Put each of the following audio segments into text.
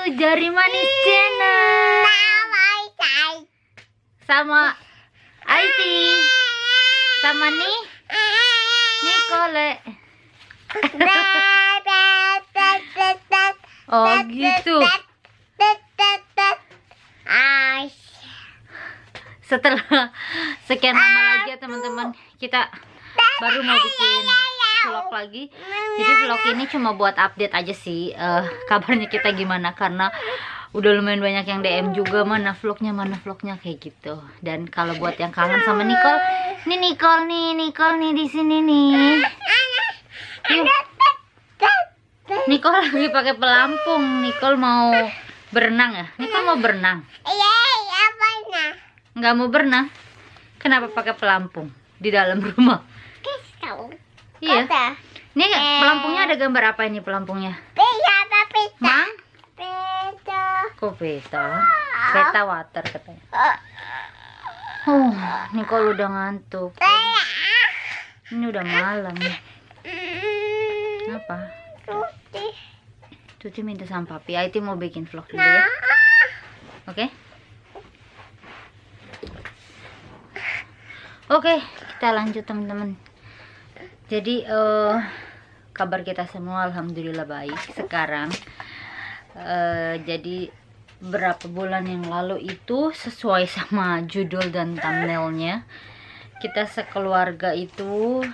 Jari Manis Channel sama Aiti sama Nicole. Oh gitu. Setelah sekian lama lagi ya teman-teman, kita baru mau bikin vlog lagi. Jadi vlog ini cuma buat update aja sih kabarnya kita gimana, karena udah lumayan banyak yang DM juga mana vlognya kayak gitu. Dan kalau buat yang kangen sama Nicole, Nicole nih di sini nih. Yuk. Nicole lagi pakai pelampung. Nicole mau berenang ya? Nicole mau berenang? Nggak mau berenang? Kenapa pakai pelampung di dalam rumah? Iya. Ini pelampungnya ada gambar apa ini pelampungnya? Mang? Kok peta? Peta water katanya. Nicole udah ngantuk. Ini udah malam. Apa? Tuti minta sama papi. Aiti mau bikin vlog dulu ya. Oke? Oke, kita lanjut teman-teman. Jadi kabar kita semua alhamdulillah baik sekarang. Jadi berapa bulan yang lalu itu sesuai sama judul dan thumbnailnya, kita sekeluarga itu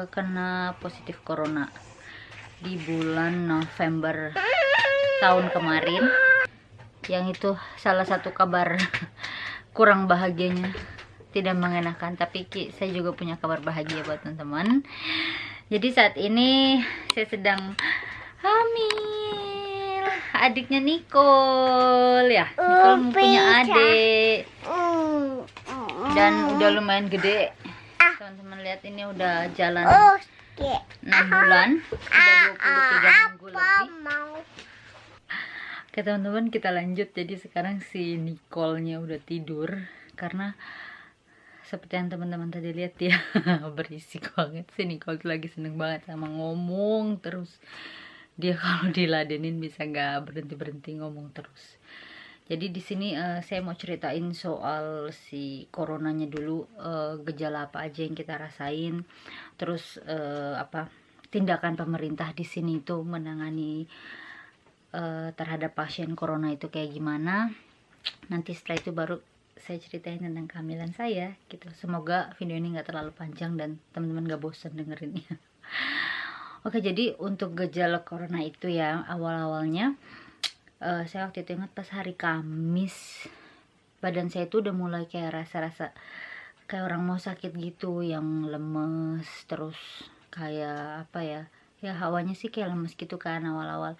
kena positif corona di bulan November tahun kemarin. Yang itu salah satu kabar kurang bahagianya, tidak mengenakan, tapi saya juga punya kabar bahagia buat teman-teman. Jadi saat ini saya sedang hamil adiknya Nicole ya. Nicole punya adik dan udah lumayan gede. Teman-teman lihat ini udah jalan 6 bulan, udah 23 minggu lebih. Oke teman-teman, kita lanjut. Jadi sekarang si Nicole-nya udah tidur, karena seperti yang teman-teman tadi lihat ya, berisik banget sih. Nicole tuh lagi seneng banget sama ngomong terus. Dia kalau diladenin bisa nggak berhenti ngomong terus. Jadi di sini saya mau ceritain soal si coronanya dulu, gejala apa aja yang kita rasain, terus tindakan pemerintah di sini itu menangani terhadap pasien corona itu kayak gimana. Nanti setelah itu baru saya ceritain tentang kehamilan saya gitu. Semoga video ini nggak terlalu panjang dan teman-teman nggak bosan dengerinnya. Oke, jadi untuk gejala corona itu ya, awal-awalnya saya waktu itu ingat pas hari Kamis, badan saya itu udah mulai kayak rasa-rasa kayak orang mau sakit gitu, yang lemes, terus kayak apa ya, hawanya sih kayak lemes gitu kan awal-awal.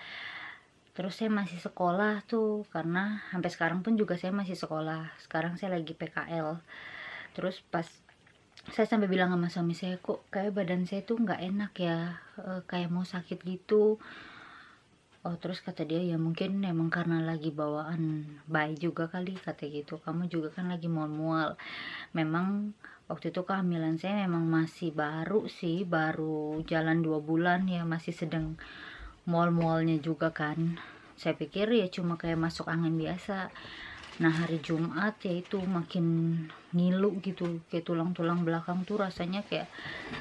Terus saya masih sekolah tuh, karena sampai sekarang pun juga saya masih sekolah. Sekarang saya lagi PKL. Terus pas saya sampai bilang sama suami saya, kok kayak badan saya tuh nggak enak ya, kayak mau sakit gitu. Oh, terus kata dia, ya mungkin emang karena lagi bawaan bayi juga kali, kata gitu. Kamu juga kan lagi mual-mual. Memang waktu itu kehamilan saya memang masih baru sih, baru jalan 2 bulan ya, masih sedang mual-mualnya juga kan. Saya pikir ya cuma kayak masuk angin biasa. Nah hari Jumat ya itu makin ngilu gitu, kayak tulang-tulang belakang tuh rasanya kayak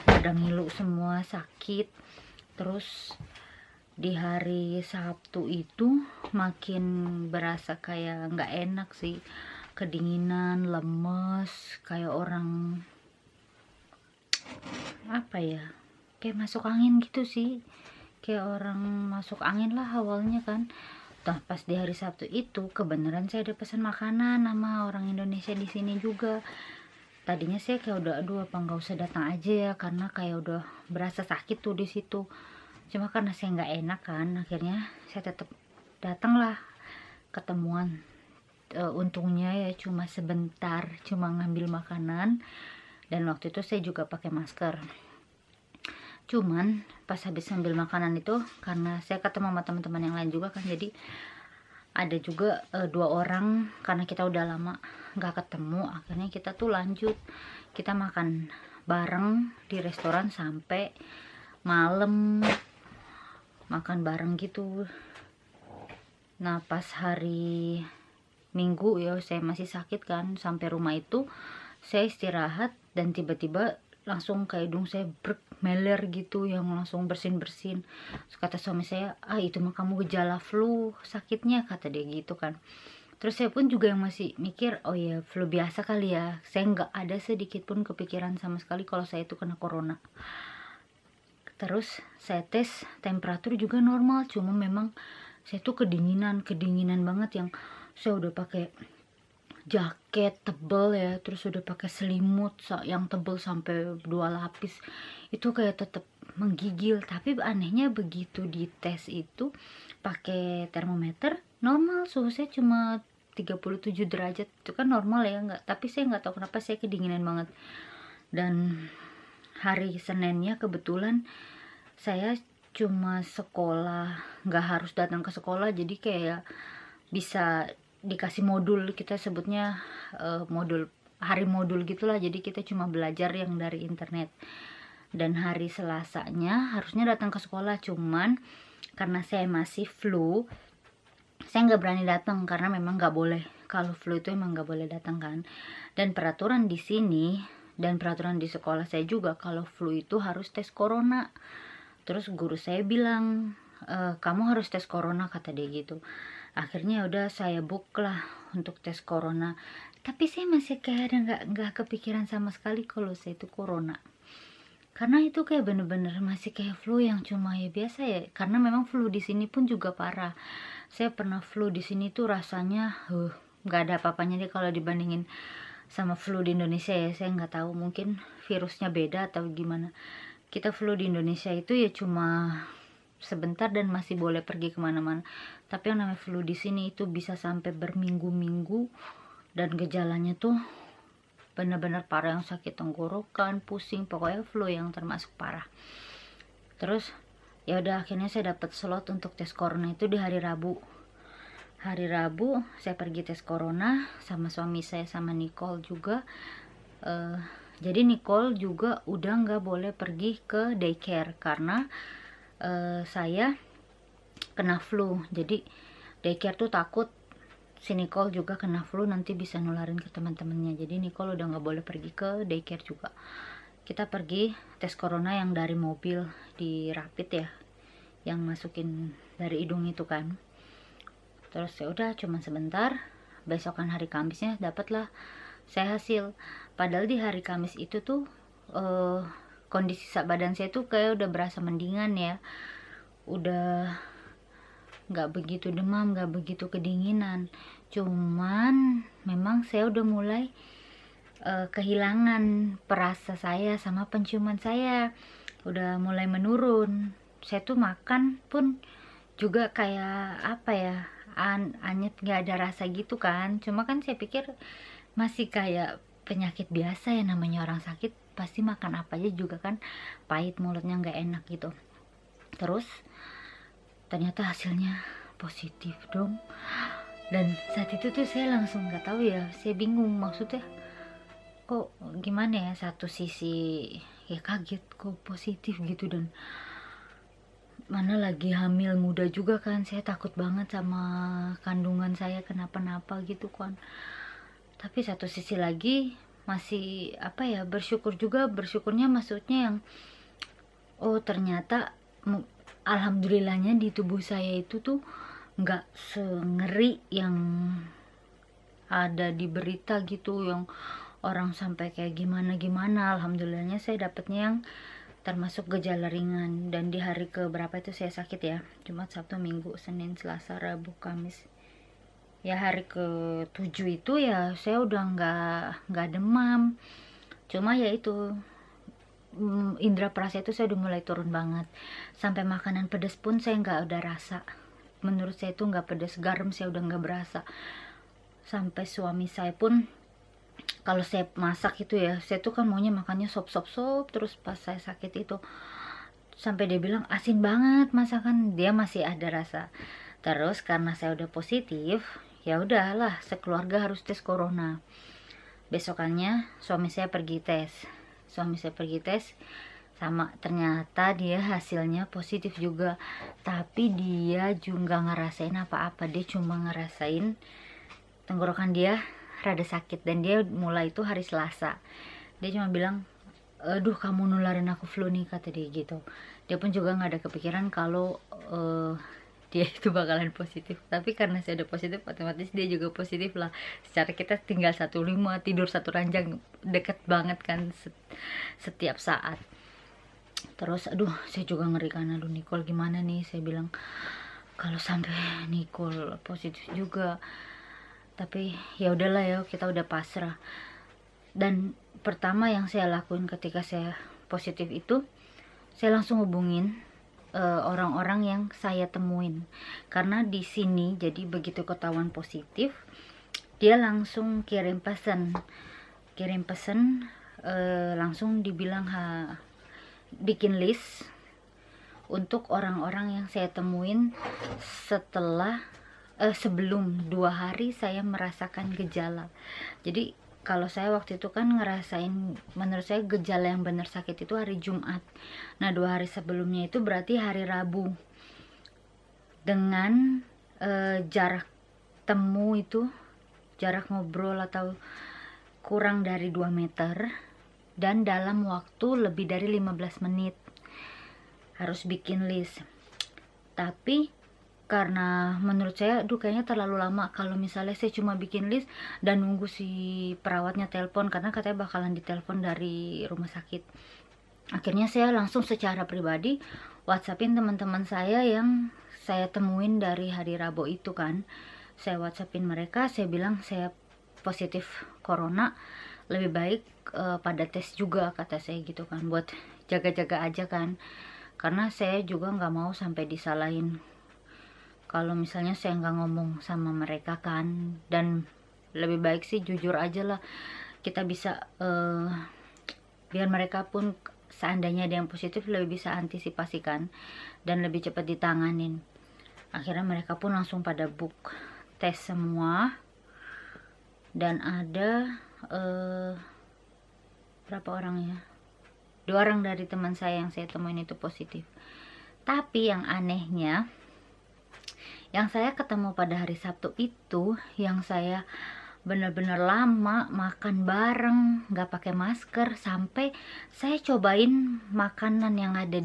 ada ngilu semua, sakit. Terus di hari Sabtu itu makin berasa kayak nggak enak sih, kedinginan, lemes, kayak orang apa ya, kayak masuk angin gitu sih, kayak orang masuk angin lah awalnya kan. Nah pas di hari Sabtu itu kebenaran saya ada pesan makanan sama orang Indonesia di sini juga. Tadinya saya kayak udah aduh apa nggak usah datang aja ya, karena kayak udah berasa sakit tuh di situ. Cuma karena saya nggak enak kan, akhirnya saya tetap datang lah, ketemuan. Untungnya ya cuma sebentar, cuma ngambil makanan, dan waktu itu saya juga pakai masker. Cuman pas habis ngambil makanan itu, karena saya ketemu sama teman-teman yang lain juga kan, jadi ada juga 2 orang, karena kita udah lama nggak ketemu, akhirnya kita tuh lanjut, kita makan bareng di restoran sampai malam, makan bareng gitu. Nah pas hari Minggu ya saya masih sakit kan, sampai rumah itu saya istirahat dan tiba-tiba langsung kayak hidung saya meler gitu, yang langsung bersin-bersin. Kata suami saya, itu mah kamu gejala flu sakitnya, kata dia gitu kan. Terus saya pun juga yang masih mikir, oh ya flu biasa kali ya. Saya nggak ada sedikit pun kepikiran sama sekali kalau saya itu kena corona. Terus saya tes temperatur juga normal, cuma memang saya tuh kedinginan banget, yang saya udah pakai jaket tebel ya, terus udah pakai selimut yang tebel sampai 2 lapis, itu kayak tetap menggigil. Tapi anehnya begitu dites itu pakai termometer, normal, suhu saya cuma 37 derajat, itu kan normal ya, enggak. Tapi saya nggak tahu kenapa saya kedinginan banget. Dan hari Seninnya kebetulan saya cuma sekolah, nggak harus datang ke sekolah, jadi kayak bisa dikasih modul, kita sebutnya hari modul gitulah. Jadi kita cuma belajar yang dari internet. Dan hari Selasanya harusnya datang ke sekolah, cuman karena saya masih flu, saya nggak berani datang karena memang nggak boleh. Kalau flu itu emang nggak boleh datang kan. Dan peraturan di sini dan peraturan di sekolah saya juga, kalau flu itu harus tes corona. Terus guru saya bilang, kamu harus tes corona, kata dia gitu. Akhirnya udah saya book lah untuk tes corona. Tapi saya masih kayak nggak kepikiran sama sekali kalau saya itu corona. Karena itu kayak bener-bener masih kayak flu yang cuma ya biasa ya. Karena memang flu di sini pun juga parah. Saya pernah flu di sini tuh rasanya nggak ada apa-apanya deh kalau dibandingin sama flu di Indonesia ya. Saya nggak tahu, mungkin virusnya beda atau gimana. Kita flu di Indonesia itu ya cuma sebentar dan masih boleh pergi kemana-mana. Tapi yang namanya flu di sini itu bisa sampai berminggu-minggu, dan gejalanya tuh benar-benar parah, yang sakit tenggorokan, pusing, pokoknya flu yang termasuk parah. Terus ya udah, akhirnya saya dapat slot untuk tes corona itu di hari Rabu. Hari Rabu saya pergi tes corona sama suami saya sama Nicole juga. Jadi Nicole juga udah nggak boleh pergi ke daycare karena saya kena flu. Jadi daycare tuh takut si Nicole juga kena flu, nanti bisa nularin ke teman-temannya. Jadi Nicole udah nggak boleh pergi ke daycare juga. Kita pergi tes corona yang dari mobil di rapid ya, yang masukin dari hidung itu kan. Terus ya udah cuman sebentar, besokan hari Kamisnya dapatlah saya hasil. Padahal di hari Kamis itu tuh kondisi badan saya tuh kayak udah berasa mendingan ya, udah nggak begitu demam, nggak begitu kedinginan. Cuman memang saya udah mulai kehilangan perasa saya sama penciuman saya, udah mulai menurun. Saya tuh makan pun juga kayak apa ya, anyep, nggak ada rasa gitu kan. Cuma kan saya pikir masih kayak penyakit biasa ya, namanya orang sakit pasti makan apa aja juga kan pahit, mulutnya nggak enak gitu. Terus ternyata hasilnya positif dong. Dan saat itu tuh saya langsung nggak tahu ya, saya bingung, maksudnya kok gimana ya, satu sisi ya kaget kok positif gitu, dan mana lagi hamil muda juga kan, saya takut banget sama kandungan saya kenapa-napa gitu kan. Tapi satu sisi lagi masih apa ya, bersyukur juga. Bersyukurnya maksudnya yang ternyata alhamdulillahnya di tubuh saya itu tuh nggak sengeri yang ada di berita gitu, yang orang sampai kayak gimana. Alhamdulillahnya saya dapetnya yang termasuk gejala ringan. Dan di hari keberapa itu saya sakit ya, Jumat, Sabtu, Minggu, Senin, Selasa, Rabu, Kamis. Ya hari ke-7 itu ya saya udah nggak demam. Cuma ya itu indera perasa itu saya udah mulai turun banget. Sampai makanan pedas pun saya nggak ada rasa. Menurut saya itu nggak pedas, garam saya udah nggak berasa. Sampai suami saya pun kalau saya masak itu ya, saya tuh kan maunya makannya sop. Terus pas saya sakit itu sampai dia bilang asin banget masakan, dia masih ada rasa. Terus karena saya udah positif, ya udahlah sekeluarga harus tes corona. Besokannya suami saya pergi tes. sama, ternyata dia hasilnya positif juga, tapi dia juga ngerasain apa-apa. Dia cuma ngerasain tenggorokan dia rada sakit, dan dia mulai itu hari Selasa. Dia cuma bilang, aduh kamu nularin aku flu nih, kata dia gitu. Dia pun juga nggak ada kepikiran kalau dia itu bakalan positif, tapi karena saya udah positif, otomatis dia juga positif lah. Secara kita tinggal satu rumah, tidur satu ranjang, deket banget kan setiap saat. Terus aduh saya juga ngeri kan, aduh Nicole gimana nih, saya bilang kalau sampai Nicole positif juga. Tapi ya udahlah ya, kita udah pasrah. Dan pertama yang saya lakuin ketika saya positif itu, saya langsung hubungin orang-orang yang saya temuin, karena di sini jadi begitu ketahuan positif, dia langsung kirim pesan, langsung dibilang bikin list untuk orang-orang yang saya temuin setelah sebelum 2 hari saya merasakan gejala. Jadi kalau saya waktu itu kan ngerasain, menurut saya gejala yang benar sakit itu hari Jumat. Nah 2 hari sebelumnya itu berarti hari Rabu. Dengan jarak temu itu, jarak ngobrol atau kurang dari 2 meter. Dan dalam waktu lebih dari 15 menit. Harus bikin list. Tapi karena menurut saya kayaknya terlalu lama kalau misalnya saya cuma bikin list dan nunggu si perawatnya telepon, karena katanya bakalan ditelepon dari rumah sakit. Akhirnya saya langsung secara pribadi WhatsAppin teman-teman saya yang saya temuin dari hari Rabu itu kan. Saya WhatsAppin mereka, saya bilang saya positif corona, lebih baik pada tes juga, kata saya gitu kan, buat jaga-jaga aja kan, karena saya juga nggak mau sampai disalahin kalau misalnya saya nggak ngomong sama mereka kan. Dan lebih baik sih jujur aja lah, kita bisa biar mereka pun seandainya ada yang positif lebih bisa antisipasikan dan lebih cepat ditanganin. Akhirnya mereka pun langsung pada book tes semua, dan ada berapa orang ya, 2 orang dari teman saya yang saya temuin itu positif. Tapi yang anehnya, yang saya ketemu pada hari Sabtu itu, yang saya bener-bener lama makan bareng, nggak pakai masker, sampai saya cobain makanan yang ada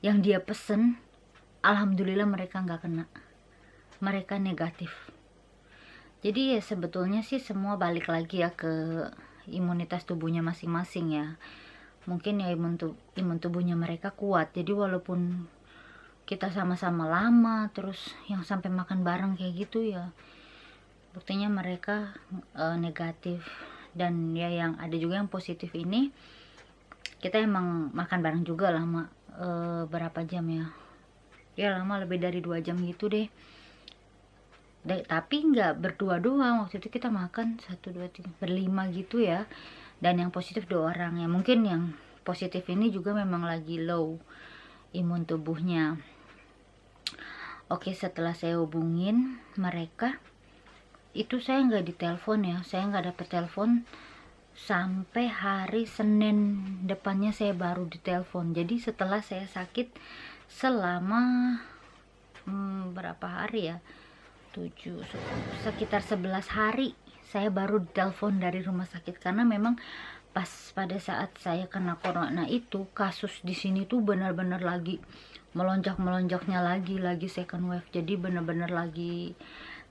yang dia pesen, alhamdulillah mereka nggak kena, mereka negatif. Jadi ya sebetulnya sih semua balik lagi ya ke imunitas tubuhnya masing-masing ya. Mungkin ya imun tubuhnya mereka kuat, jadi walaupun kita sama-sama lama terus yang sampai makan bareng kayak gitu ya, buktinya mereka negatif. Dan ya yang ada juga yang positif ini, kita emang makan bareng juga lama, berapa jam ya lama, lebih dari 2 jam gitu deh. Tapi nggak berdua doang, waktu itu kita makan 1, 2, 3, berlima gitu ya. Dan yang positif 2 orang ya, mungkin yang positif ini juga memang lagi low imun tubuhnya. Oke, setelah saya hubungin mereka itu, saya nggak ditelepon ya, saya nggak dapet telepon sampai hari Senin depannya saya baru ditelepon. Jadi setelah saya sakit selama berapa hari ya, 7, sekitar 11 hari saya baru ditelepon dari rumah sakit. Karena memang pas pada saat saya kena corona itu, kasus di sini tuh benar-benar lagi melonjak-melonjaknya lagi second wave. Jadi benar-benar lagi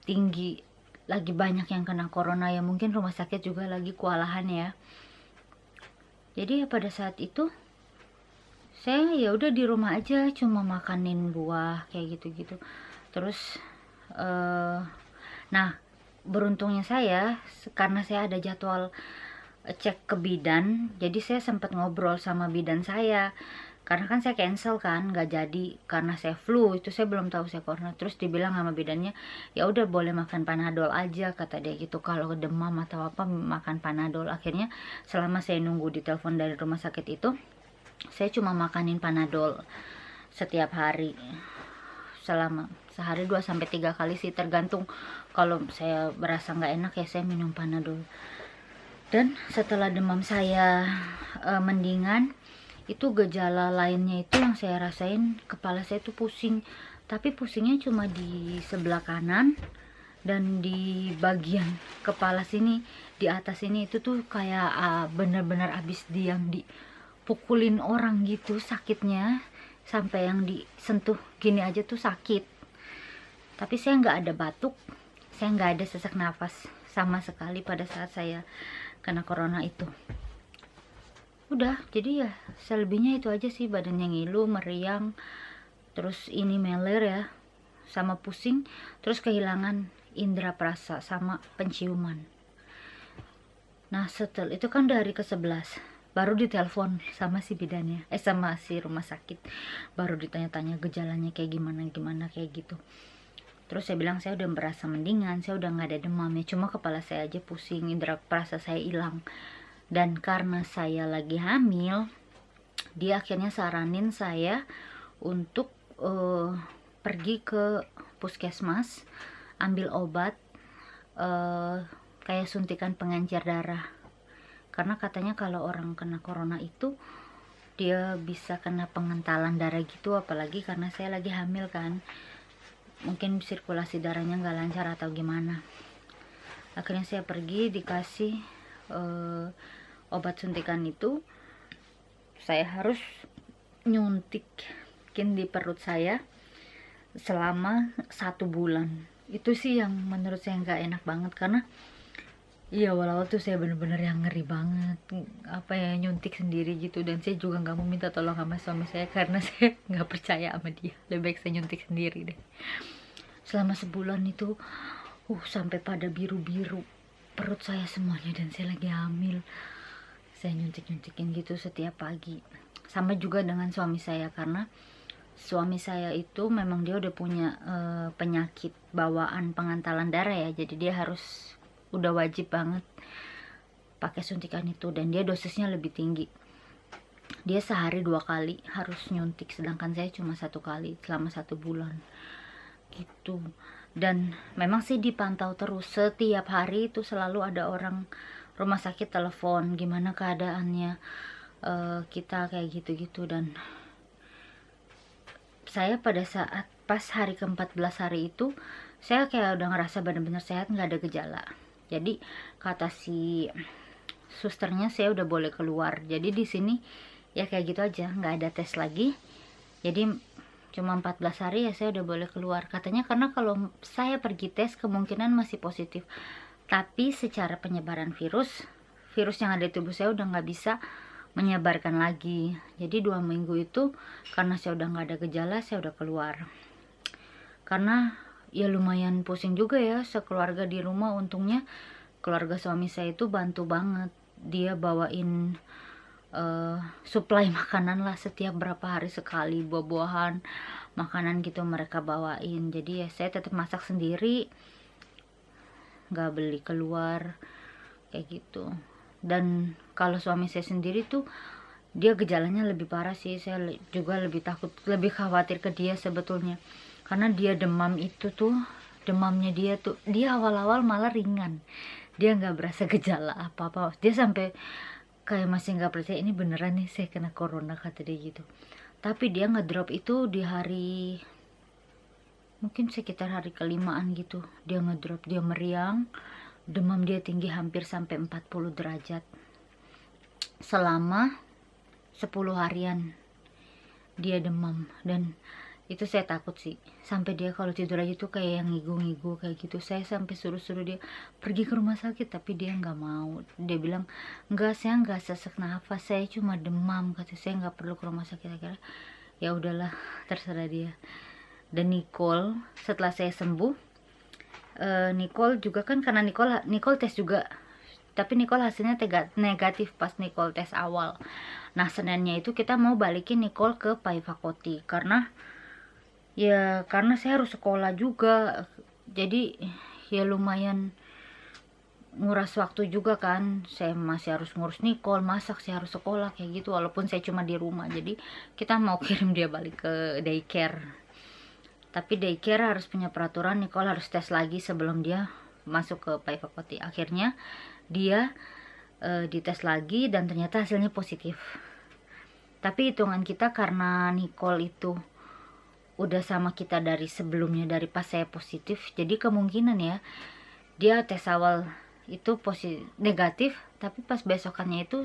tinggi, lagi banyak yang kena corona ya. Mungkin rumah sakit juga lagi kewalahan ya. Jadi ya pada saat itu saya ya udah di rumah aja, cuma makanin buah kayak gitu-gitu. Terus nah beruntungnya saya, karena saya ada jadwal cek ke bidan, jadi saya sempat ngobrol sama bidan saya. Karena kan saya cancel kan, nggak jadi karena saya flu, itu saya belum tahu saya corona. Terus dibilang sama bidannya, ya udah boleh makan Panadol aja, kata dia gitu, kalau demam atau apa makan Panadol. Akhirnya selama saya nunggu ditelepon dari rumah sakit itu, saya cuma makanin Panadol setiap hari, selama sehari 2-3 kali sih, tergantung. Kalau saya berasa nggak enak ya saya minum Panadol. Dan setelah demam saya mendingan, Itu gejala lainnya itu yang saya rasain, kepala saya tuh pusing, tapi pusingnya cuma di sebelah kanan dan di bagian kepala sini, di atas ini itu tuh kayak bener-bener abis yang dipukulin orang gitu sakitnya, sampai yang disentuh gini aja tuh sakit. Tapi saya nggak ada batuk, saya nggak ada sesak nafas sama sekali pada saat saya kena corona itu. Udah, jadi ya selebihnya itu aja sih, badannya ngilu, meriang, terus ini meler ya, sama pusing, terus kehilangan indera perasa sama penciuman. Nah setelah itu kan dari ke-11 baru ditelepon sama si bidannya, sama si rumah sakit, baru ditanya-tanya gejalanya kayak gimana kayak gitu. Terus saya bilang saya udah merasa mendingan, saya udah nggak ada demam ya, cuma kepala saya aja pusing, indera perasa saya hilang. Dan karena saya lagi hamil, dia akhirnya saranin saya untuk pergi ke puskesmas, ambil obat kayak suntikan pengencer darah. Karena katanya kalau orang kena corona itu dia bisa kena pengentalan darah gitu, apalagi karena saya lagi hamil kan, mungkin sirkulasi darahnya nggak lancar atau gimana. Akhirnya saya pergi, dikasih obat suntikan itu. Saya harus nyuntikin di perut saya selama 1 bulan. Itu sih yang menurut saya nggak enak banget, karena iya awal-awal tuh saya bener-bener yang ngeri banget, apa ya, nyuntik sendiri gitu. Dan saya juga nggak mau minta tolong sama suami saya karena saya nggak percaya sama dia, lebih baik saya nyuntik sendiri deh. Selama sebulan itu sampai pada biru-biru perut saya semuanya, dan saya lagi hamil. Saya nyuntik-nyuntikin gitu setiap pagi. Sama juga dengan suami saya, karena suami saya itu memang dia udah punya penyakit bawaan pengentalan darah ya, jadi dia harus udah wajib banget pakai suntikan itu, dan dia dosisnya lebih tinggi. Dia sehari 2 kali harus nyuntik, sedangkan saya cuma 1 kali selama 1 bulan gitu. Dan memang sih dipantau terus, setiap hari itu selalu ada orang rumah sakit telepon gimana keadaannya kita kayak gitu-gitu. Dan saya pada saat pas hari ke-14 hari itu saya kayak udah ngerasa bener-bener sehat, nggak ada gejala. Jadi kata si susternya saya udah boleh keluar. Jadi di sini ya kayak gitu aja, nggak ada tes lagi. Jadi cuma 14 hari ya saya udah boleh keluar katanya, karena kalau saya pergi tes kemungkinan masih positif, tapi secara penyebaran virus yang ada di tubuh saya udah nggak bisa menyebarkan lagi. Jadi 2 minggu itu karena saya udah nggak ada gejala, saya udah keluar. Karena ya lumayan pusing juga ya sekeluarga di rumah. Untungnya keluarga suami saya itu bantu banget, dia bawain suplai makanan lah setiap berapa hari sekali, buah-buahan, makanan gitu mereka bawain. Jadi ya saya tetap masak sendiri, nggak beli keluar kayak gitu. Dan kalau suami saya sendiri tuh dia gejalanya lebih parah sih. Saya juga lebih takut, lebih khawatir ke dia sebetulnya, karena dia demam itu tuh, demamnya dia awal-awal malah ringan, dia nggak berasa gejala apa-apa. Dia sampai kayak masih nggak percaya ini beneran nih saya kena corona, kata dia gitu. Tapi dia ngedrop itu di hari mungkin sekitar hari ke-5-an gitu, dia ngedrop, dia meriang, demam dia tinggi hampir sampai 40 derajat selama 10 harian dia demam. Dan itu saya takut sih, sampai dia kalau tidur aja tuh kayak yang ngigo-ngigo kayak gitu. Saya sampai suruh dia pergi ke rumah sakit, tapi dia nggak mau. Dia bilang enggak, saya nggak sesak nafas, saya cuma demam, kata saya nggak perlu ke rumah sakit. Akhirnya ya udahlah, terserah dia. Dan Nicole setelah saya sembuh, Nicole juga kan, karena Nicole tes juga, tapi Nicole hasilnya negatif pas Nicole tes awal. Nah Seninnya itu kita mau balikin Nicole ke Paifakoti, karena saya harus sekolah juga, jadi ya lumayan nguras waktu juga kan. Saya masih harus ngurus Nicole, masak, saya harus sekolah kayak gitu, walaupun saya cuma di rumah. Jadi kita mau kirim dia balik ke daycare, tapi daycare harus punya peraturan Nicole harus tes lagi sebelum dia masuk ke Paifakoti. Akhirnya dia dites lagi dan ternyata hasilnya positif. Tapi hitungan kita karena Nicole itu udah sama kita dari sebelumnya, dari pas saya positif, jadi kemungkinan ya dia tes awal itu negatif, tapi pas besokannya itu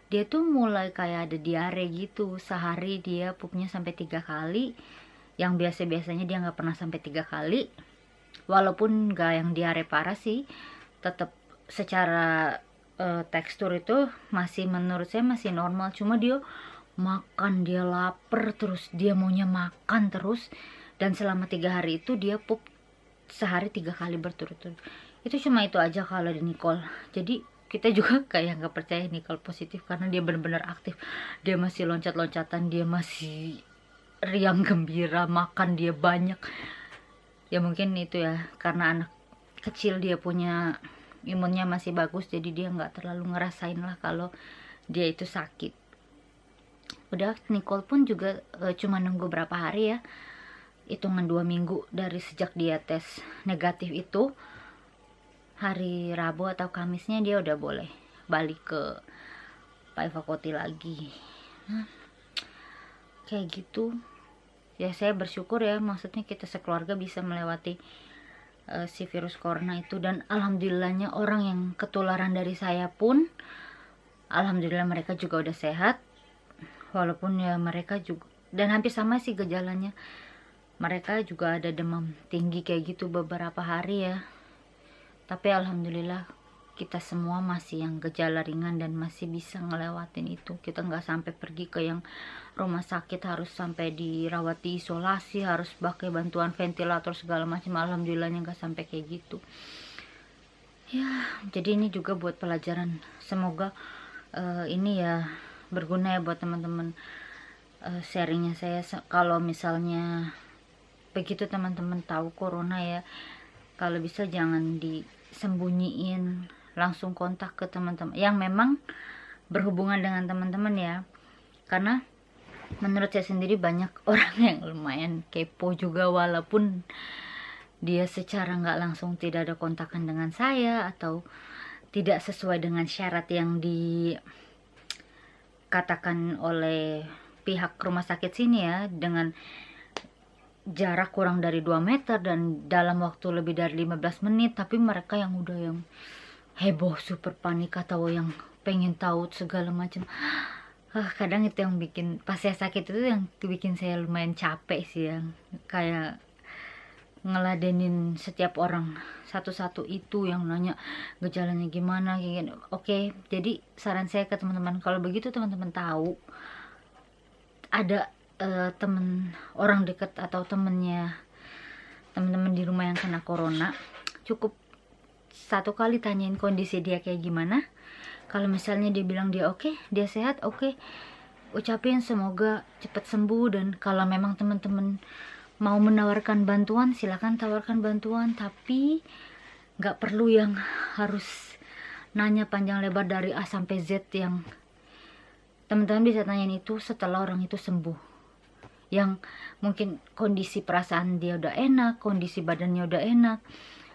dia tuh mulai kayak ada diare gitu. Sehari dia pupnya sampai 3 kali, yang biasanya dia nggak pernah sampai 3 kali. Walaupun nggak yang diare parah sih, tetap secara tekstur itu masih, menurut saya masih normal. Cuma dia makan, dia lapar terus, dia maunya makan terus, dan selama 3 hari itu dia pup sehari 3 kali berturut-turut. Itu cuma itu aja kalau di Nicole. Jadi kita juga kayak nggak percaya Nicole positif, karena dia benar-benar aktif, dia masih loncat-loncatan, dia masih riang gembira, makan dia banyak. Ya mungkin itu ya karena anak kecil, dia punya imunnya masih bagus, jadi dia nggak terlalu ngerasain lah kalau dia itu sakit. Udah, Nicole pun juga cuma nunggu berapa hari ya, hitungan 2 minggu dari sejak dia tes negatif itu. Hari Rabu atau Kamisnya dia udah boleh balik ke Pak Evakoti lagi. Kayak gitu ya, saya bersyukur ya, maksudnya kita sekeluarga bisa melewati si virus corona itu. Dan alhamdulillahnya orang yang ketularan dari saya pun alhamdulillah mereka juga udah sehat. Walaupun ya mereka juga, dan hampir sama sih gejalanya, mereka juga ada demam tinggi kayak gitu beberapa hari ya. Tapi alhamdulillah kita semua masih yang gejala ringan dan masih bisa ngelewatin itu. Kita nggak sampai pergi ke yang rumah sakit harus sampai dirawat di isolasi, harus pakai bantuan ventilator segala macam. Alhamdulillahnya nggak sampai kayak gitu ya. Jadi ini juga buat pelajaran, semoga ini ya berguna ya buat teman-teman. Sharingnya saya, kalau misalnya begitu teman-teman tahu corona ya, kalau bisa jangan disembunyiin, langsung kontak ke teman-teman yang memang berhubungan dengan teman-teman ya. Karena menurut saya sendiri banyak orang yang lumayan kepo juga, walaupun dia secara nggak langsung tidak ada kontakan dengan saya atau tidak sesuai dengan syarat yang dikatakan oleh pihak rumah sakit sini ya, dengan jarak kurang dari 2 meter dan dalam waktu lebih dari 15 menit. Tapi mereka yang udah yang heboh, super panik, atau yang pengen tahu segala macam. Kadang itu yang bikin, pas saya sakit itu yang bikin saya lumayan capek sih ya, kayak ngeladenin setiap orang satu-satu itu yang nanya gejalanya gimana kayak. Oke, jadi saran saya ke teman-teman, kalau begitu teman-teman tahu ada temen orang dekat atau temennya teman-teman di rumah yang kena corona, cukup 1 kali tanyain kondisi dia kayak gimana. Kalau misalnya dia bilang dia oke, dia sehat, oke, ucapin semoga cepat sembuh. Dan kalau memang teman-teman mau menawarkan bantuan, silakan tawarkan bantuan, tapi nggak perlu yang harus nanya panjang lebar dari A sampai Z. Yang teman-teman bisa tanyain itu setelah orang itu sembuh, yang mungkin kondisi perasaan dia udah enak, kondisi badannya udah enak.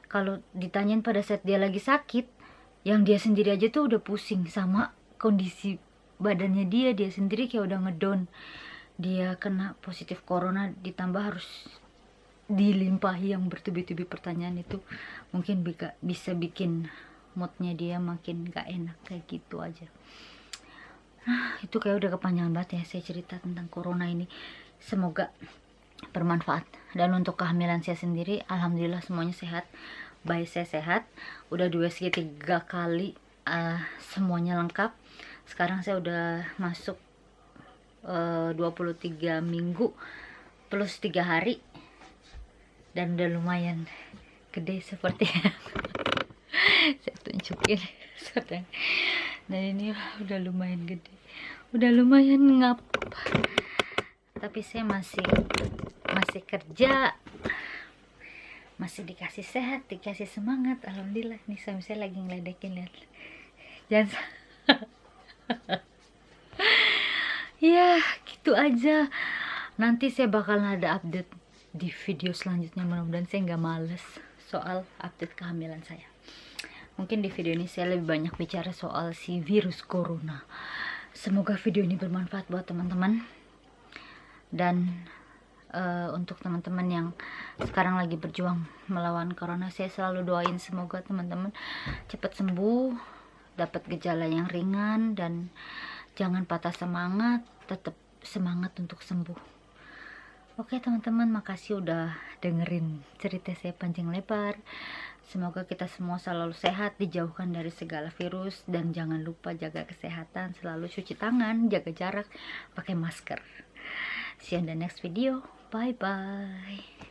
Kalau ditanyain pada saat dia lagi sakit, yang dia sendiri aja tuh udah pusing sama kondisi badannya dia sendiri kayak udah ngedown. Dia kena positif corona, ditambah harus dilimpahi yang bertubi-tubi pertanyaan, itu mungkin bisa bikin moodnya dia makin gak enak kayak gitu aja. Itu kayak udah kepanjangan banget ya saya cerita tentang corona ini. Semoga bermanfaat. Dan untuk kehamilan saya sendiri, alhamdulillah semuanya sehat. Bayi saya sehat, udah di USG 3 kali, semuanya lengkap. Sekarang saya udah masuk 23 minggu plus 3 hari, dan udah lumayan gede seperti yang saya tunjukin sedang. Dan ini udah lumayan gede, udah lumayan ngap. Tapi saya masih kerja, masih dikasih sehat, dikasih semangat, alhamdulillah. Nih suami saya lagi ngeledekin, lihat, jangan ya gitu aja. Nanti saya bakalan ada update di video selanjutnya, mudah-mudahan saya nggak males soal update kehamilan saya. Mungkin di video ini saya lebih banyak bicara soal si virus corona. Semoga video ini bermanfaat buat teman-teman. Dan untuk teman-teman yang sekarang lagi berjuang melawan corona, saya selalu doain semoga teman-teman cepat sembuh, dapat gejala yang ringan, dan jangan patah semangat, tetap semangat untuk sembuh. Oke teman-teman, makasih udah dengerin cerita saya panjang lebar. Semoga kita semua selalu sehat, dijauhkan dari segala virus, dan jangan lupa jaga kesehatan, selalu cuci tangan, jaga jarak, pakai masker. See you in the next video. Bye bye.